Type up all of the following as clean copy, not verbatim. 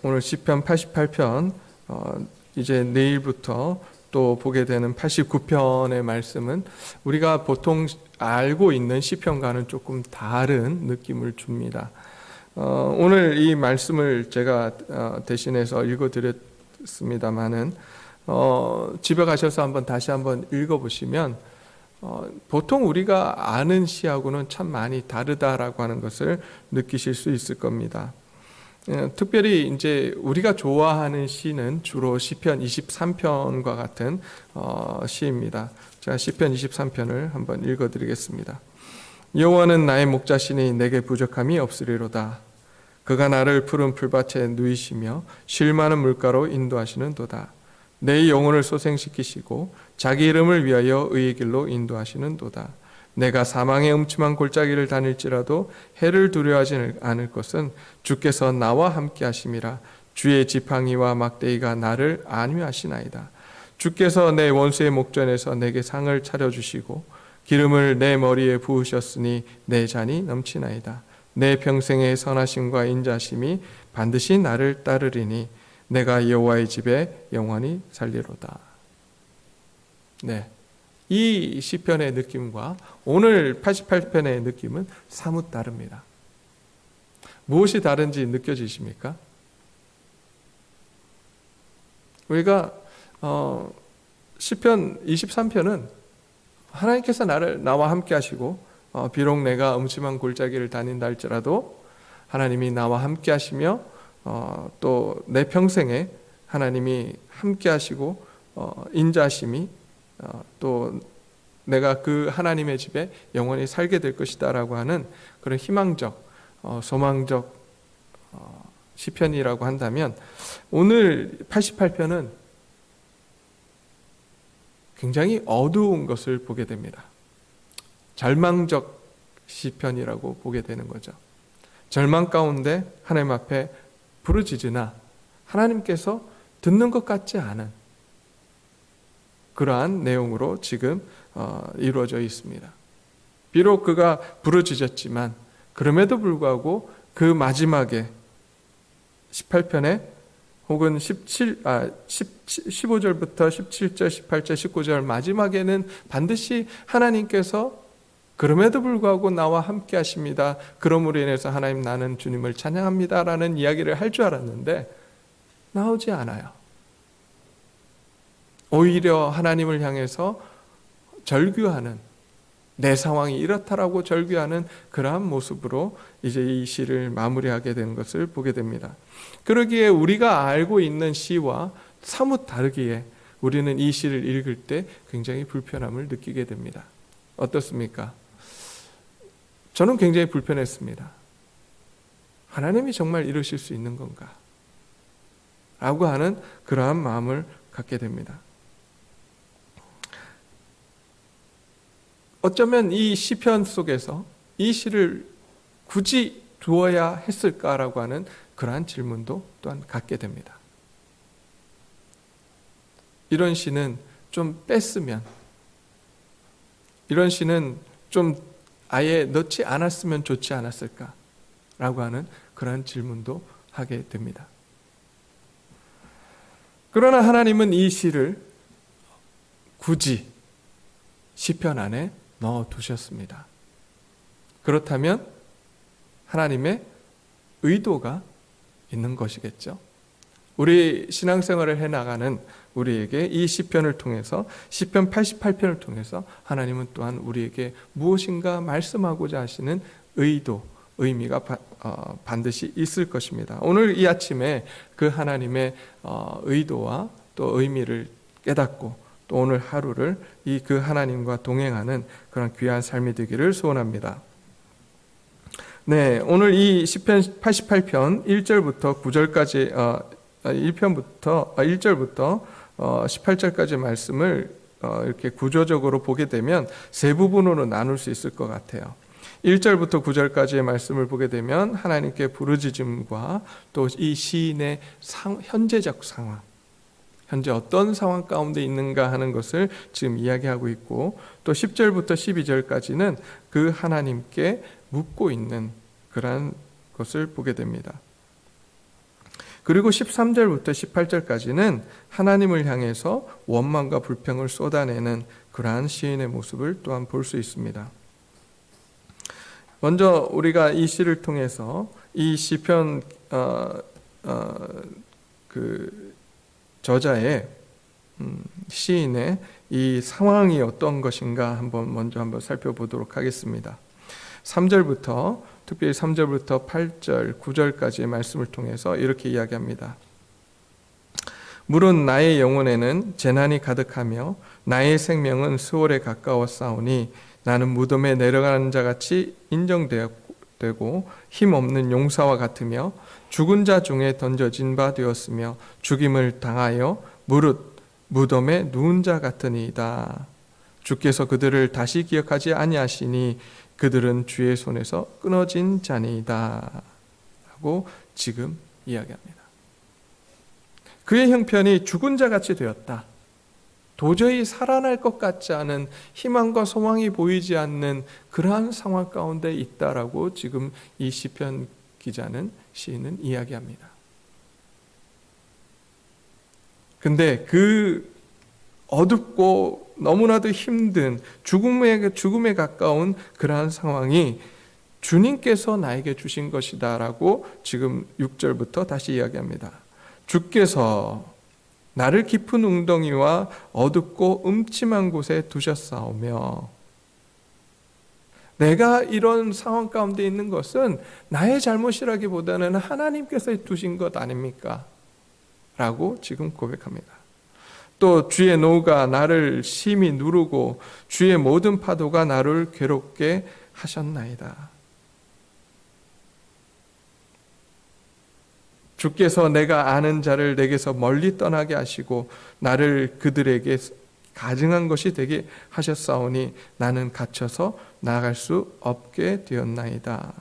오늘 시편 88편 이제 내일부터 또 보게 되는 89편의 말씀은 우리가 보통 알고 있는 시편과는 조금 다른 느낌을 줍니다. 오늘 이 말씀을 제가 대신해서 읽어드렸습니다마는 집에 가셔서 다시 한번 읽어보시면 보통 우리가 아는 시하고는 참 많이 다르다라고 하는 것을 느끼실 수 있을 겁니다. 특별히 이제 우리가 좋아하는 시는 주로 시편 23편과 같은 시입니다. 제가 시편 23편을 한번 읽어드리겠습니다. 여호와는 나의 목자시니 내게 부족함이 없으리로다. 그가 나를 푸른 풀밭에 누이시며 쉴 만한 물가로 인도하시는도다. 내 영혼을 소생시키시고 자기 이름을 위하여 의의 길로 인도하시는도다. 내가 사망의 음침한 골짜기를 다닐지라도 해를 두려워하지 않을 것은 주께서 나와 함께 하심이라. 주의 지팡이와 막대기가 나를 안위하시나이다. 주께서 내 원수의 목전에서 내게 상을 차려주시고 기름을 내 머리에 부으셨으니 내 잔이 넘치나이다. 내 평생의 선하심과 인자심이 반드시 나를 따르리니 내가 여호와의 집에 영원히 살리로다. 네. 이 시편의 느낌과 오늘 88편의 느낌은 사뭇 다릅니다. 무엇이 다른지 느껴지십니까? 우리가 시편 23편은 하나님께서 나와 함께 하시고 비록 내가 음침한 골짜기를 다닌다 할지라도 하나님이 나와 함께 하시며 또 내 평생에 하나님이 함께 하시고 인자하심이 또 내가 그 하나님의 집에 영원히 살게 될 것이다 라고 하는 그런 희망적 소망적 시편이라고 한다면 오늘 88편은 굉장히 어두운 것을 보게 됩니다. 절망적 시편이라고 보게 되는 거죠. 절망 가운데 하나님 앞에 부르짖으나 하나님께서 듣는 것 같지 않은 그러한 내용으로 지금 이루어져 있습니다. 비록 그가 부르짖었지만 그럼에도 불구하고 그 마지막에 18편에 혹은 15절부터 17절, 18절, 19절 마지막에는 반드시 하나님께서 그럼에도 불구하고 나와 함께 하십니다. 그러므로 인해서 하나님 나는 주님을 찬양합니다 라는 이야기를 할 줄 알았는데 나오지 않아요. 오히려 하나님을 향해서 절규하는, 내 상황이 이렇다라고 절규하는 그러한 모습으로 이제 이 시를 마무리하게 되는 것을 보게 됩니다. 그러기에 우리가 알고 있는 시와 사뭇 다르기에 우리는 이 시를 읽을 때 굉장히 불편함을 느끼게 됩니다. 어떻습니까? 저는 굉장히 불편했습니다. 하나님이 정말 이러실 수 있는 건가? 라고 하는 그러한 마음을 갖게 됩니다. 어쩌면 이 시편 속에서 이 시를 굳이 두어야 했을까라고 하는 그러한 질문도 또한 갖게 됩니다. 이런 시는 좀 뺐으면, 이런 시는 좀 아예 넣지 않았으면 좋지 않았을까라고 하는 그러한 질문도 하게 됩니다. 그러나 하나님은 이 시를 굳이 시편 안에 넣어두셨습니다. 그렇다면 하나님의 의도가 있는 것이겠죠. 우리 신앙생활을 해나가는 우리에게 이 시편을 통해서, 시편 88편을 통해서 하나님은 또한 우리에게 무엇인가 말씀하고자 하시는 의도, 의미가 반드시 있을 것입니다. 오늘 이 아침에 그 하나님의 의도와 또 의미를 깨닫고 또 오늘 하루를 이 그 하나님과 동행하는 그런 귀한 삶이 되기를 소원합니다. 네, 오늘 이 시편 88편 1절부터 9절까지 1절부터 18절까지 말씀을 이렇게 구조적으로 보게 되면 세 부분으로 나눌 수 있을 것 같아요. 1절부터 9절까지의 말씀을 보게 되면 하나님께 부르짖음과 또 이 시인의 현재적 상황, 현재 어떤 상황 가운데 있는가 하는 것을 지금 이야기하고 있고, 또 10절부터 12절까지는 그 하나님께 묻고 있는 그러한 것을 보게 됩니다. 그리고 13절부터 18절까지는 하나님을 향해서 원망과 불평을 쏟아내는 그러한 시인의 모습을 또한 볼 수 있습니다. 먼저 우리가 이 시를 통해서 이 시편 그 저자의 시인의 이 상황이 어떤 것인가 먼저 한번 살펴보도록 하겠습니다. 3절부터 특별히 3절부터 8절, 9절까지의 말씀을 통해서 이렇게 이야기합니다. 물은 나의 영혼에는 재난이 가득하며 나의 생명은 수월에 가까웠사오니 나는 무덤에 내려가는 자같이 인정되고 힘없는 용사와 같으며 죽은 자 중에 던져진 바 되었으며 죽임을 당하여 무릇 무덤에 누운 자 같으니이다. 주께서 그들을 다시 기억하지 아니하시니 그들은 주의 손에서 끊어진 자니이다. 라고 지금 이야기합니다. 그의 형편이 죽은 자같이 되었다. 도저히 살아날 것 같지 않은 희망과 소망이 보이지 않는 그러한 상황 가운데 있다라고 지금 이 시편 기자는 시인은 이야기합니다. 근데 그 어둡고 너무나도 힘든 죽음에 가까운 그러한 상황이 주님께서 나에게 주신 것이다라고 지금 6절부터 다시 이야기합니다. 주께서 나를 깊은 웅덩이와 어둡고 음침한 곳에 두셨사오며, 내가 이런 상황 가운데 있는 것은 나의 잘못이라기보다는 하나님께서 두신 것 아닙니까? 라고 지금 고백합니다. 또 주의 노가 나를 심히 누르고 주의 모든 파도가 나를 괴롭게 하셨나이다. 주께서 내가 아는 자를 내게서 멀리 떠나게 하시고 나를 그들에게 가증한 것이 되게 하셨사오니 나는 갇혀서 나아갈 수 없게 되었나이다.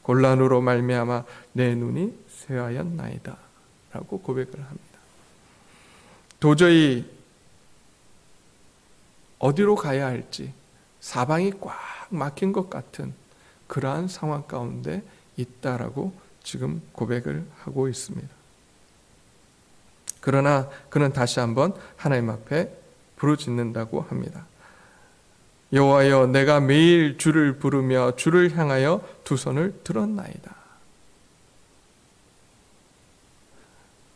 곤란으로 말미암아 내 눈이 쇠하였나이다. 라고 고백을 합니다. 도저히 어디로 가야 할지 사방이 꽉 막힌 것 같은 그러한 상황 가운데 있다라고 지금 고백을 하고 있습니다. 그러나 그는 다시 한번 하나님 앞에 부르짖는다고 합니다. 여호와여, 내가 매일 주를 부르며 주를 향하여 두 손을 들었나이다.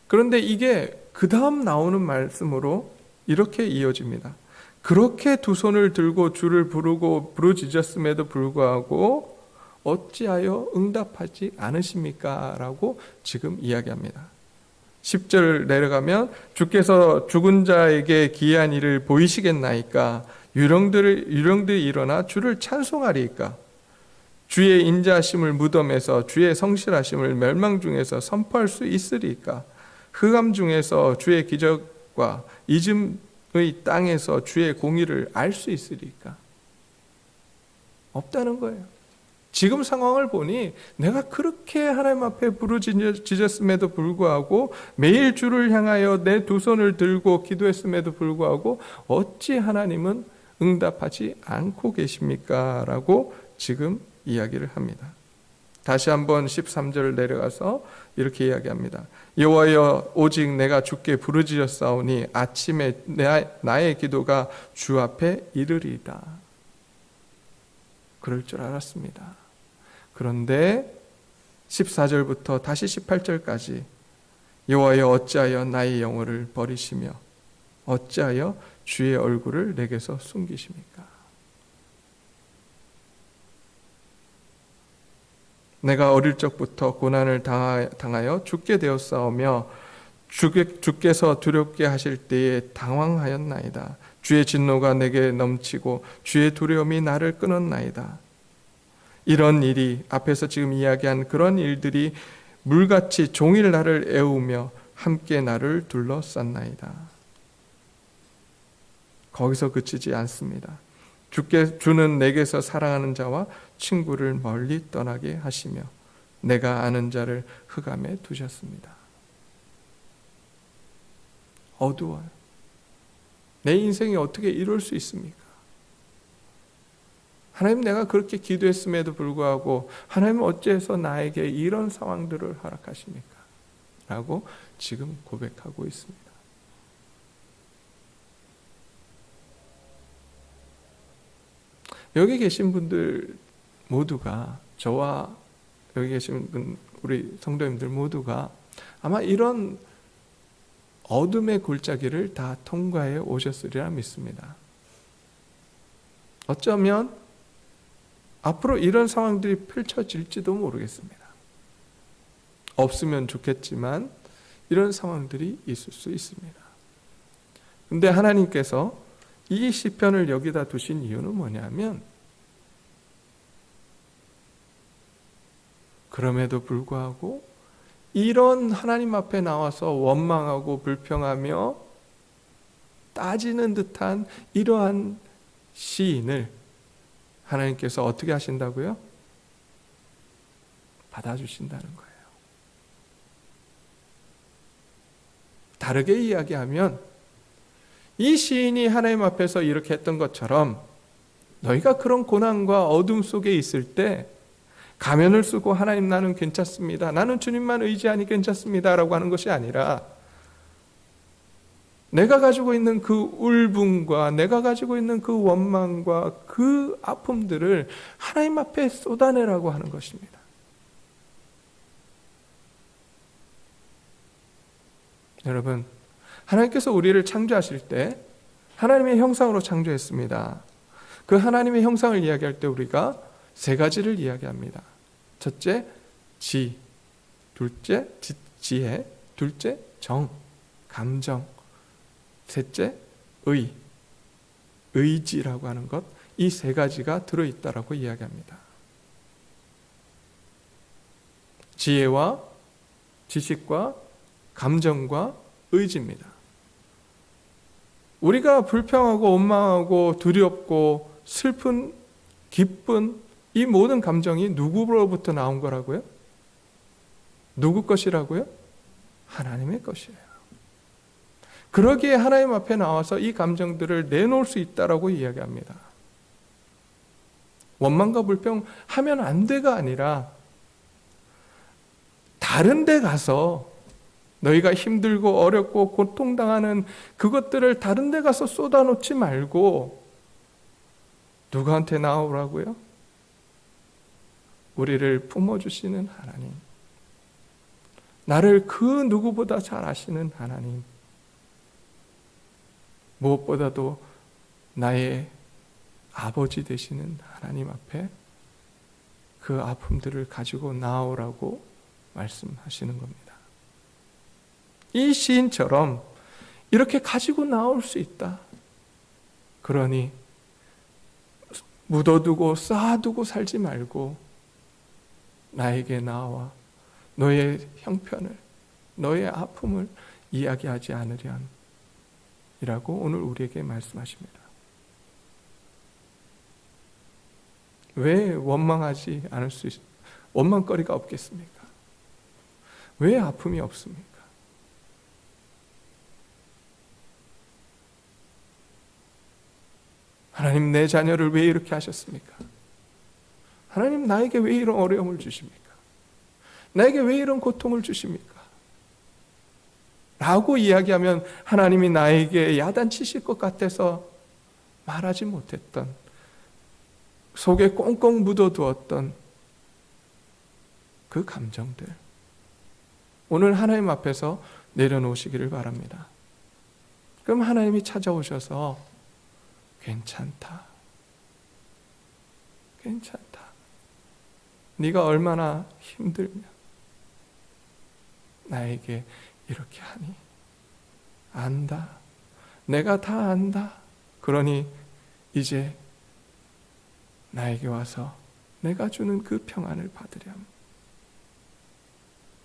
그런데 이게 그 다음 나오는 말씀으로 이렇게 이어집니다. 그렇게 두 손을 들고 주를 부르고 부르짖었음에도 불구하고 어찌하여 응답하지 않으십니까? 라고 지금 이야기합니다. 10절 내려가면 주께서 죽은 자에게 기이한 일을 보이시겠나이까? 유령들이 일어나 주를 찬송하리이까? 주의 인자하심을 무덤에서 주의 성실하심을 멸망 중에서 선포할 수 있으리이까? 흑암 중에서 주의 기적과 이즘의 땅에서 주의 공의를 알 수 있으리이까? 없다는 거예요. 지금 상황을 보니 내가 그렇게 하나님 앞에 부르짖었음에도 불구하고 매일 주를 향하여 내 두 손을 들고 기도했음에도 불구하고 어찌 하나님은 응답하지 않고 계십니까? 라고 지금 이야기를 합니다. 다시 한번 13절 내려가서 이렇게 이야기합니다. 여호와여, 오직 내가 주께 부르짖었사오니 아침에 나의 기도가 주 앞에 이르리이다. 그럴 줄 알았습니다. 그런데 14절부터 다시 18절까지 여호와여, 어찌하여 나의 영혼을 버리시며 어찌하여 주의 얼굴을 내게서 숨기십니까? 내가 어릴 적부터 고난을 당하여 죽게 되었사오며 주께서 두렵게 하실 때에 당황하였나이다. 주의 진노가 내게 넘치고 주의 두려움이 나를 끊었나이다. 이런 일이 앞에서 지금 이야기한 그런 일들이 물같이 종일 나를 애우며 함께 나를 둘러쌌나이다. 거기서 그치지 않습니다. 주는 내게서 사랑하는 자와 친구를 멀리 떠나게 하시며 내가 아는 자를 흑암에 두셨습니다. 어두워요. 내 인생이 어떻게 이럴 수 있습니까? 하나님, 내가 그렇게 기도했음에도 불구하고 하나님은 어째서 나에게 이런 상황들을 허락하십니까? 라고 지금 고백하고 있습니다. 여기 계신 분들 모두가, 저와 여기 계신 분, 우리 성도님들 모두가 아마 이런 어둠의 골짜기를 다 통과해 오셨으리라 믿습니다. 어쩌면 앞으로 이런 상황들이 펼쳐질지도 모르겠습니다. 없으면 좋겠지만 이런 상황들이 있을 수 있습니다. 근데 하나님께서 이 시편을 여기다 두신 이유는 뭐냐면, 그럼에도 불구하고 이런 하나님 앞에 나와서 원망하고 불평하며 따지는 듯한 이러한 시인을 하나님께서 어떻게 하신다고요? 받아주신다는 거예요. 다르게 이야기하면 이 시인이 하나님 앞에서 이렇게 했던 것처럼 너희가 그런 고난과 어둠 속에 있을 때 가면을 쓰고 하나님 나는 괜찮습니다, 나는 주님만 의지하니 괜찮습니다 라고 하는 것이 아니라, 내가 가지고 있는 그 울분과 내가 가지고 있는 그 원망과 그 아픔들을 하나님 앞에 쏟아내라고 하는 것입니다. 여러분, 하나님께서 우리를 창조하실 때 하나님의 형상으로 창조했습니다. 그 하나님의 형상을 이야기할 때 우리가 세 가지를 이야기합니다. 첫째, 지, 둘째, 지혜, 둘째, 정, 감정, 셋째, 의지라고 하는 것, 이 세 가지가 들어있다라고 이야기합니다. 지혜와 지식과 감정과 의지입니다. 우리가 불평하고 원망하고 두렵고 슬픈, 기쁜 이 모든 감정이 누구로부터 나온 거라고요? 누구 것이라고요? 하나님의 것이에요. 그러기에 하나님 앞에 나와서 이 감정들을 내놓을 수 있다라고 이야기합니다. 원망과 불평하면 안 돼가 아니라 다른 데 가서 너희가 힘들고 어렵고 고통당하는 그것들을 다른 데 가서 쏟아놓지 말고 누구한테 나오라고요? 우리를 품어주시는 하나님, 나를 그 누구보다 잘 아시는 하나님, 무엇보다도 나의 아버지 되시는 하나님 앞에 그 아픔들을 가지고 나오라고 말씀하시는 겁니다. 이 시인처럼 이렇게 가지고 나올 수 있다. 그러니 묻어두고 쌓아두고 살지 말고 나에게 나와 너의 형편을, 너의 아픔을 이야기하지 않으련 이라고 오늘 우리에게 말씀하십니다. 왜 원망하지 않을 수 원망거리가 없겠습니까? 왜 아픔이 없습니까? 하나님, 내 자녀를 왜 이렇게 하셨습니까? 하나님, 나에게 왜 이런 어려움을 주십니까? 나에게 왜 이런 고통을 주십니까? 라고 이야기하면 하나님이 나에게 야단치실 것 같아서 말하지 못했던, 속에 꽁꽁 묻어두었던 그 감정들, 오늘 하나님 앞에서 내려놓으시기를 바랍니다. 그럼 하나님이 찾아오셔서 괜찮다, 괜찮다, 네가 얼마나 힘들면 나에게 이렇게 하니? 안다, 내가 다 안다. 그러니 이제 나에게 와서 내가 주는 그 평안을 받으렴.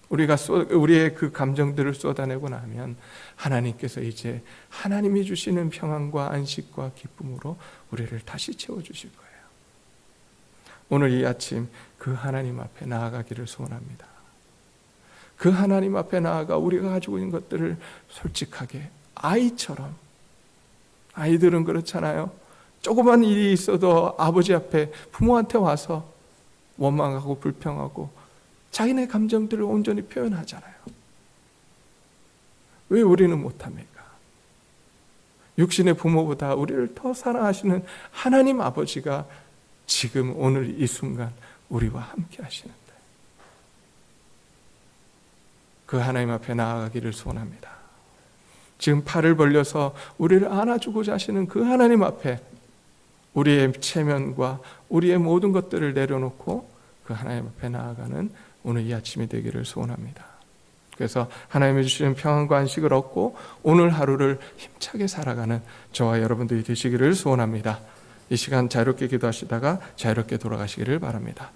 우리가 우리의 그 감정들을 쏟아내고 나면 하나님께서 이제 하나님이 주시는 평안과 안식과 기쁨으로 우리를 다시 채워주실 거예요. 오늘 이 아침 그 하나님 앞에 나아가기를 소원합니다. 그 하나님 앞에 나아가 우리가 가지고 있는 것들을 솔직하게, 아이처럼, 아이들은 그렇잖아요. 조그만 일이 있어도 아버지 앞에, 부모한테 와서 원망하고 불평하고 자기네 감정들을 온전히 표현하잖아요. 왜 우리는 못합니까? 육신의 부모보다 우리를 더 사랑하시는 하나님 아버지가 지금 오늘 이 순간 우리와 함께 하시는데 그 하나님 앞에 나아가기를 소원합니다. 지금 팔을 벌려서 우리를 안아주고자 하시는 그 하나님 앞에 우리의 체면과 우리의 모든 것들을 내려놓고 그 하나님 앞에 나아가는 오늘 이 아침이 되기를 소원합니다. 그래서 하나님이 주시는 평안과 안식을 얻고 오늘 하루를 힘차게 살아가는 저와 여러분들이 되시기를 소원합니다. 이 시간 자유롭게 기도하시다가 자유롭게 돌아가시기를 바랍니다.